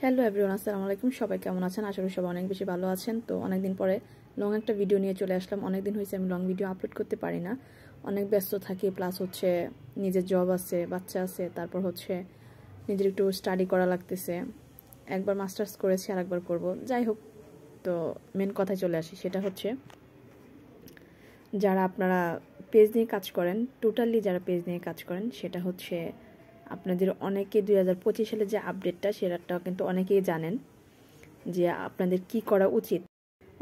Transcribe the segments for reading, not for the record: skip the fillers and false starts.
Hello everyone, আসসালামু আলাইকুম। সবাই কেমন আছেন? আশা করি সবাই অনেক বেশি ভালো আছেন। তো অনেকদিন পরে লং একটা ভিডিও নিয়ে চলে আসলাম। অনেকদিন হয়েছে আমি লং ভিডিও আপলোড করতে পারি না, অনেক ব্যস্ত থাকি। প্লাস হচ্ছে নিজের জব আছে, বাচ্চা আছে, তারপর হচ্ছে নিজের একটু স্টাডি করা লাগতেছে। একবার মাস্টার্স করেছি আর একবার করবো, যাই হোক। তো মেন কথায় চলে আসি, সেটা হচ্ছে যারা আপনারা পেজ নিয়ে কাজ করেন, টোটালি যারা পেজ নিয়ে কাজ করেন, সেটা হচ্ছে আপনাদের অনেকে 2025 সালে যে আপডেটটা, সেটাও কিন্তু অনেকেই জানেন যে আপনাদের কি করা উচিত।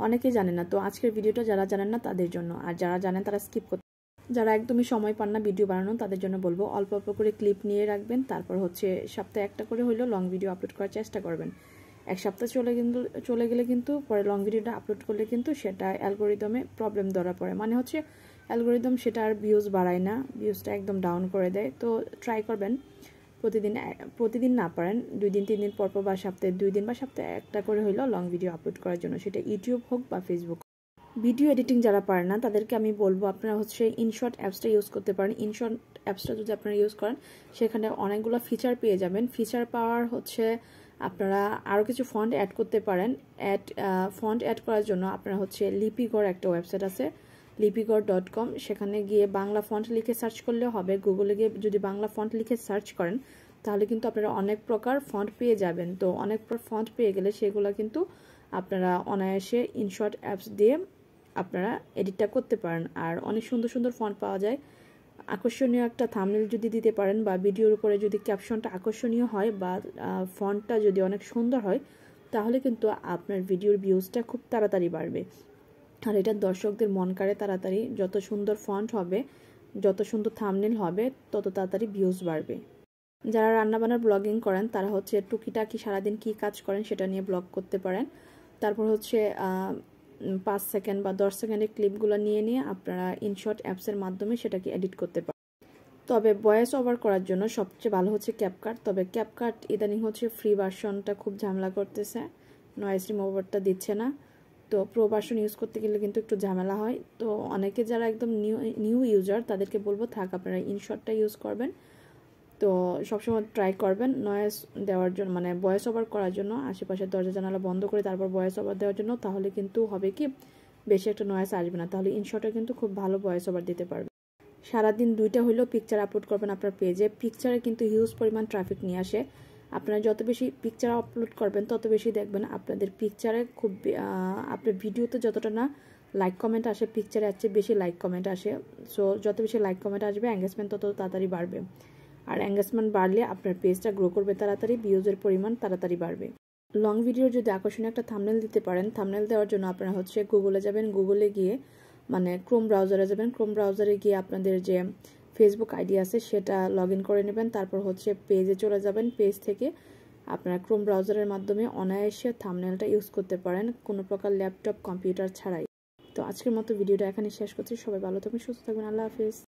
অনেকেই জানে না। তো আজকের ভিডিওটা যারা জানেন না তাদের জন্য, আর যারা জানেন তারা স্কিপ করতে, যারা একদমই সময় পান না ভিডিও বানানো, তাদের জন্য বলবো অল্প অল্প করে ক্লিপ নিয়ে রাখবেন। তারপর হচ্ছে সপ্তাহে একটা করে হইলেও লং ভিডিও আপলোড করার চেষ্টা করবেন। এক সপ্তাহ চলে গেলে কিন্তু পরে লং ভিডিওটা আপলোড করলে কিন্তু সেটা অ্যালগোরিদমে প্রবলেম ধরা পড়ে। মানে হচ্ছে অ্যালগোরিদম সেটা আর ভিউজ বাড়ায় না, ভিউজটা একদম ডাউন করে দেয়। তো ট্রাই করবেন প্রতিদিন না পারেন 2 দিন 3 দিন পর বা সপ্তাহে 2 দিন বা সপ্তাহে একটা করে হইলেও লং ভিডিও আপলোড করার জন্য, সেটা ইউটিউব হোক বা ফেসবুক। ভিডিও এডিটিং যারা পারেন না তাদেরকে আমি বলবো আপনারা হচ্ছে ইনশর্ট অ্যাপসটা ইউজ করতে পারেন। ইনশর্ট অ্যাপসটা যদি আপনারা ইউজ করেন, সেখানে অনেকগুলো ফিচার পেয়ে যাবেন। ফিচার পাওয়ার হচ্ছে আপনারা আরও কিছু ফন্ট অ্যাড করতে পারেন। ফন্ট অ্যাড করার জন্য আপনারা হচ্ছে লিপিগড় একটা ওয়েবসাইট আছে, লিপিগড়.com। সেখানে গিয়ে বাংলা ফন্ট লিখে সার্চ করলে হবে। গুগলে গিয়ে যদি বাংলা ফন্ট লিখে সার্চ করেন, তাহলে কিন্তু আপনারা অনেক প্রকার ফন্ট পেয়ে যাবেন। তো অনেক ফন্ট পেয়ে গেলে সেগুলো কিন্তু আপনারা অনায়াসে ইনশর্ট অ্যাপস দিয়ে আপনারা এডিটটা করতে পারেন। আর অনেক সুন্দর সুন্দর ফন্ট পাওয়া যায়। আকর্ষণীয় একটা থাম্বনেল যদি দিতে পারেন, বা ভিডিওর উপরে যদি ক্যাপশনটা আকর্ষণীয় হয়, বা ফন্টটা যদি অনেক সুন্দর হয়, তাহলে কিন্তু আপনার ভিডিওর ভিউজটা খুব তাড়াতাড়ি বাড়বে। আর এটা দর্শকদের মন কাড়ে তাড়াতাড়ি। যত সুন্দর ফন্ট হবে, যত সুন্দর থাম্বনেল হবে, তত তাড়াতাড়ি ভিউজ বাড়বে। যারা রান্নাবান্নার ব্লগিং করেন, তারা হচ্ছে টুকিটাকি সারাদিন কি কাজ করেন সেটা নিয়ে ব্লগ করতে পারেন। তারপর হচ্ছে 5 সেকেন্ড বা 10 সেকেন্ডের ক্লিপগুলো নিয়ে আপনারা ইনশর্ট অ্যাপসের মাধ্যমে সেটাকে এডিট করতে পারেন। তবে ভয়েস ওভার করার জন্য সবচেয়ে ভালো হচ্ছে ক্যাপকাট। তবে ক্যাপকাট ইদানিং হচ্ছে ফ্রি ভার্সনটা খুব ঝামেলা করতেছে, নয়েজ রিমুভারটা দিচ্ছে না। তো প্রো ভার্সন ইউজ করতে গেলে কিন্তু একটু ঝামেলা হয়। তো অনেকে যারা একদম নিউ ইউজার, তাদেরকে বলবো থাক আপনারা ইনশর্টটা ইউজ করবেন। তো সবসময় ট্রাই করবেন নয়েজ দেওয়ার জন্য, মানে ভয়েস ওভার করার জন্য আশেপাশের দরজা জানালা বন্ধ করে তারপর ভয়েস ওভার দেওয়ার জন্য। তাহলে কিন্তু হবে কি, বেশি একটা নয়েজ আসবে না। তাহলে ইনশর্টে কিন্তু খুব ভালো ভয়েস ওভার দিতে পারবে। সারাদিন 2টা হইলেও পিকচার আপলোড করবেন আপনার পেজে। পিকচারে কিন্তু হিউজ পরিমাণ ট্রাফিক নিয়ে আসে। আপনারা যত বেশি পিকচার আপলোড করবেন, তত বেশি দেখবেন আপনাদের পিকচারে খুব আপনার ভিডিওতে যতটা না লাইক কমেন্ট আসে, পিকচারে এর চেয়ে বেশি লাইক কমেন্ট আসে। সো যত বেশি লাইক কমেন্ট আসবে, এঙ্গেজমেন্ট তত তাড়াতাড়ি বাড়বে। আর এঙ্গেজমেন্ট বাড়লে আপনার পেজটা গ্রো করবে তাড়াতাড়ি, ভিউজের পরিমাণ তাড়াতাড়ি বাড়বে। লং ভিডিওর যদি আকর্ষণীয় একটা থাম্বনেল দিতে পারেন, থাম্বনেল দেওয়ার জন্য আপনারা হচ্ছে গুগলে যাবেন। গুগলে গিয়ে মানে ক্রোম ব্রাউজারে যাবেন। ক্রোম ব্রাউজারে গিয়ে আপনাদের যে ফেসবুক আইডি আছে সেটা লগ ইন করে নেবেন। তারপর হচ্ছে পেজে চলে যাবেন। পেজ থেকে আপনারা ক্রোম ব্রাউজারের মাধ্যমে অনায়াসে থাম্বনেলটা ইউজ করতে পারেন, কোনো প্রকার ল্যাপটপ কম্পিউটার ছাড়াই। তো আজকের মতো ভিডিওটা এখানে শেষ করছি। সবাই ভালো থাকবেন, সুস্থ থাকবেন। আল্লাহ হাফিজ।